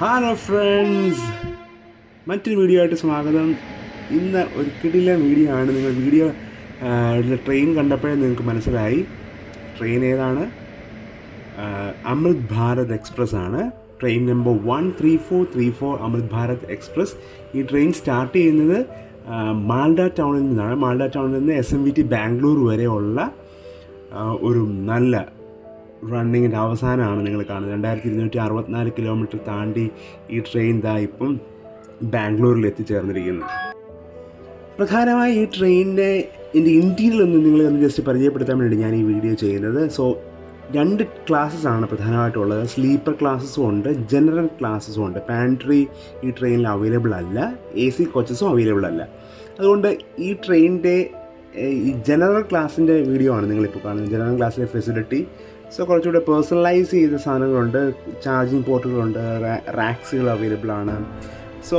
Hello friends, മറ്റൊരു video ആയിട്ട് സ്വാഗതം. ഇന്ന് ഒരു കിടിലൻ വീഡിയോ ആണ്. നിങ്ങൾ വീഡിയോ ട്രെയിൻ കണ്ടപ്പോഴേ നിങ്ങൾക്ക് മനസ്സിലായി ട്രെയിൻ ഏതാണ്. അമൃത് ഭാരത് എക്സ്പ്രസ് ആണ്. ട്രെയിൻ നമ്പർ 13434 അമൃത് ഭാരത് എക്സ്പ്രസ്. ഈ ട്രെയിൻ സ്റ്റാർട്ട് ചെയ്യുന്നത് മാൽഡ ടൗണിൽ നിന്നാണ്. മാൽഡ ടൗണിൽ നിന്ന് SMVT ബാംഗ്ലൂർ വരെയുള്ള ഒരു നല്ല റണ്ണിങ്ങിൻ്റെ അവസാനമാണ് നിങ്ങൾ കാണുന്നത്. 2264 കിലോമീറ്റർ താണ്ടി ഈ ട്രെയിൻ ഇപ്പം ബാംഗ്ലൂരിൽ എത്തിച്ചേർന്നിരിക്കുന്നു. പ്രധാനമായി ഈ ട്രെയിനിൻ്റെ ഇൻറ്റീരിയർ ഒന്ന് നിങ്ങളൊന്ന് ജസ്റ്റ് പരിചയപ്പെടുത്താൻ വേണ്ടി ഞാൻ ഈ വീഡിയോ ചെയ്യുന്നത്. സോ 2 ക്ലാസ്സസ് ആണ് പ്രധാനമായിട്ടുള്ളത്. സ്ലീപ്പർ ക്ലാസ്സസും ഉണ്ട്, ജനറൽ ക്ലാസ്സസും ഉണ്ട്. പാൻട്രി ഈ ട്രെയിനിൽ അവൈലബിൾ അല്ല, AC കോച്ചസും അവൈലബിൾ അല്ല. അതുകൊണ്ട് ഈ ട്രെയിനിൻ്റെ ഈ ജനറൽ ക്ലാസ്സിൻ്റെ വീഡിയോ ആണ് നിങ്ങളിപ്പോൾ കാണുന്നത്. ജനറൽ ക്ലാസ്സിലെ ഫെസിലിറ്റി, സോ കുറച്ചുകൂടെ പേഴ്സണലൈസ് ചെയ്ത സാധനങ്ങളുണ്ട്, ചാർജിങ് പോർട്ടുകളുണ്ട്, റാക്സുകൾ അവൈലബിൾ ആണ്. സോ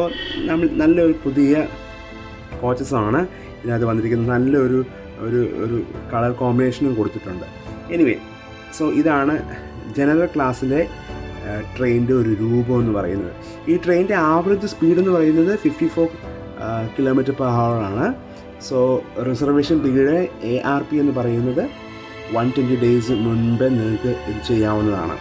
നല്ലൊരു പുതിയ കോച്ചസാണ് ഇതിനകത്ത് വന്നിരിക്കുന്നത്. നല്ലൊരു ഒരു കളർ കോമ്പിനേഷനും കൊടുത്തിട്ടുണ്ട്. എനിവേ, സോ ഇതാണ് ജനറൽ ക്ലാസ്സിലെ ട്രെയിനിൻ്റെ ഒരു രൂപം എന്ന് പറയുന്നത്. ഈ ട്രെയിനിൻ്റെ ആവറേജ് സ്പീഡ് എന്ന് പറയുന്നത് 54 km/h ആണ്. സോ റിസർവേഷൻ പീരീഡ് ARP എന്ന് പറയുന്നത് 120 days മുൻപേ നിങ്ങൾക്ക് ഇത് ചെയ്യാവുന്നതാണ്.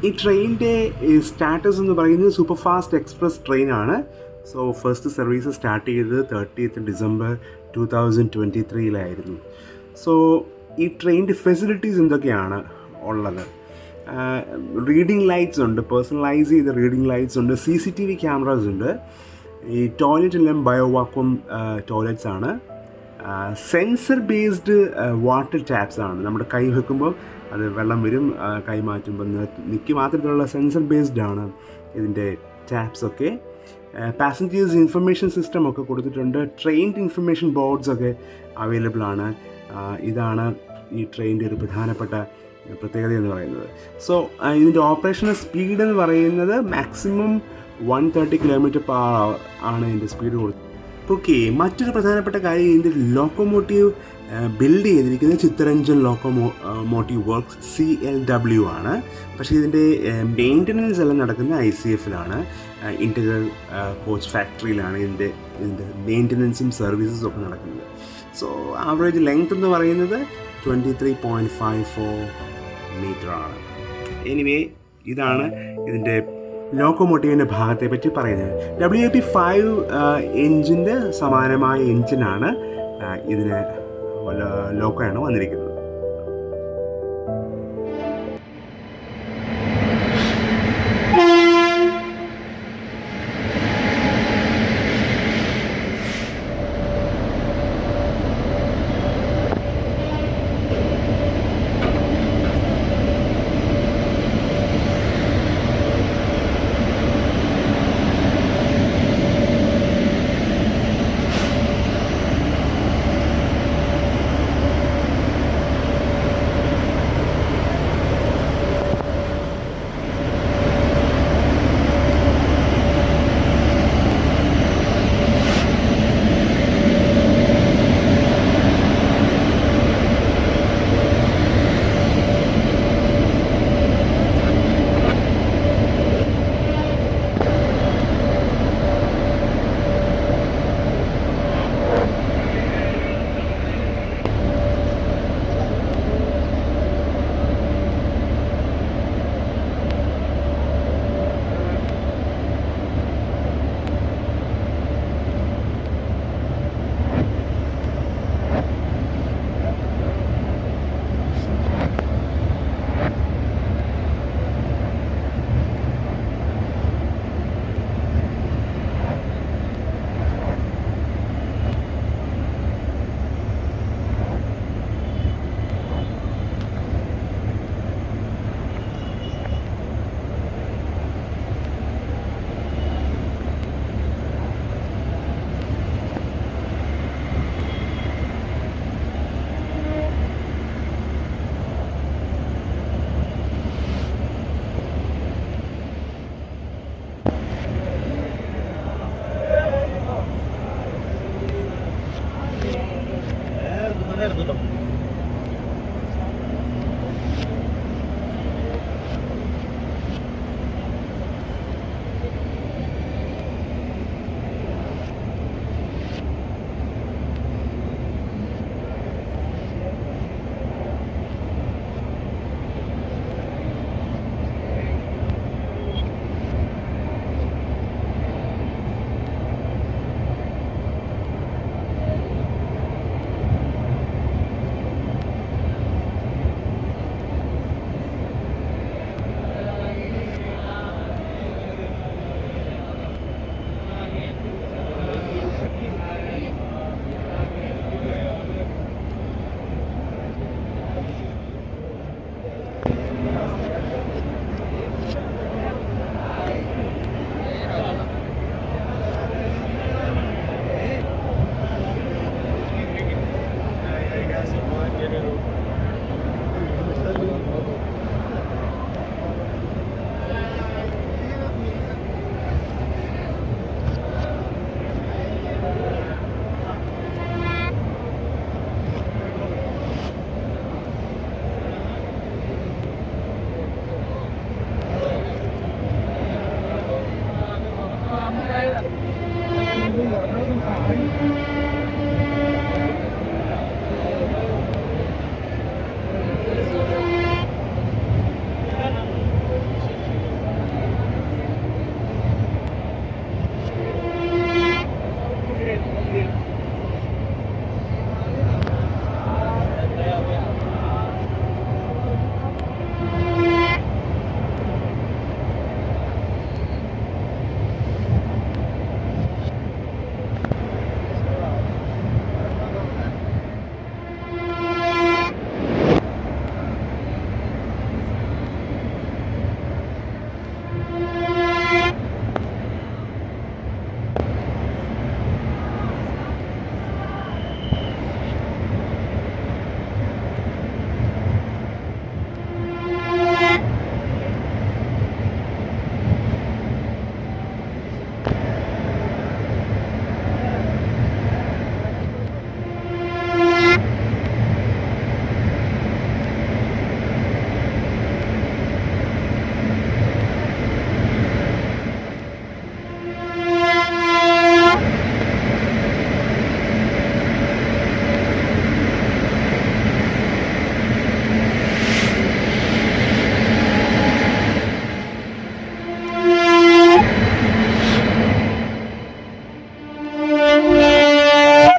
ഈ ട്രെയിനിൻ്റെ സ്റ്റാറ്റസ് എന്ന് പറയുന്നത് സൂപ്പർ ഫാസ്റ്റ് എക്സ്പ്രസ് ട്രെയിനാണ്. സോ ഫസ്റ്റ് സർവീസ് സ്റ്റാർട്ട് ചെയ്തത് 30th December 2023 സോ ഈ ട്രെയിനിൻ്റെ ഫെസിലിറ്റീസ് എന്തൊക്കെയാണ് ഉള്ളത്? റീഡിംഗ് ലൈറ്റ്സ് ഉണ്ട്, പേഴ്സണലൈസ് ചെയ്ത റീഡിംഗ് ലൈറ്റ്സ് ഉണ്ട്, CCTV ക്യാമറാസ് ഉണ്ട്. ഈ ടോയ്ലറ്റ് എല്ലാം ബയോവാക്വം ടോയ്ലറ്റ്സ് ആണ്. സെൻസർ ബേസ്ഡ് വാട്ടർ ടാപ്സ് ആണ്. നമ്മുടെ കൈ വെക്കുമ്പോൾ അത് വെള്ളം വരും, കൈ മാറ്റുമ്പോൾ നിൽക്കും. മാത്രത്തിലുള്ള സെൻസർ ബേസ്ഡ് ആണ് ഇതിൻ്റെ ടാപ്സൊക്കെ. പാസഞ്ചേഴ്സ് ഇൻഫർമേഷൻ സിസ്റ്റം ഒക്കെ കൊടുത്തിട്ടുണ്ട്. ട്രെയിൻ ഇൻഫർമേഷൻ ബോർഡ്സ് ഒക്കെ അവൈലബിൾ ആണ്. ഇതാണ് ഈ ട്രെയിനിൻ്റെ ഒരു പ്രധാനപ്പെട്ട പ്രത്യേകത എന്ന് പറയുന്നത്. സോ ഇതിൻ്റെ ഓപ്പറേഷണൽ സ്പീഡ് എന്ന് പറയുന്നത് മാക്സിമം 130 km/h ആണ് ഇതിൻ്റെ സ്പീഡ് കൊടുത്തത്. ഓക്കെ, മറ്റൊരു പ്രധാനപ്പെട്ട കാര്യം ഇതിൻ്റെ ലോക്കോമോട്ടീവ് ബിൽഡ് ചെയ്തിരിക്കുന്നത് ചിത്തരഞ്ജൻ ലോക്കോമോട്ടീവ് വർക്ക്സ് CLW ആണ്. പക്ഷേ ഇതിൻ്റെ മെയിൻ്റനൻസ് എല്ലാം നടക്കുന്നത് ICFലാണ്, ഇൻറ്റഗ്രൽ കോച്ച് ഫാക്ടറിയിലാണ് ഇതിൻ്റെ മെയിൻ്റനൻസും സർവീസസും ഒക്കെ നടക്കുന്നത്. സോ ആവറേജ് ലെങ്ത് എന്ന് പറയുന്നത് 23.54 മീറ്റർ ആണ്. എനിവേ, ഇതാണ് ഇതിൻ്റെ ലോക്കോമോട്ടീവിൻ്റെ ഭാഗത്തെ പറ്റി പറയുന്നത്. WAP-5 എൻജിൻ്റെ സമാനമായ എൻജിനാണ് ഇതിന് ലോക്കോയാണ് വന്നിരിക്കുന്നത്.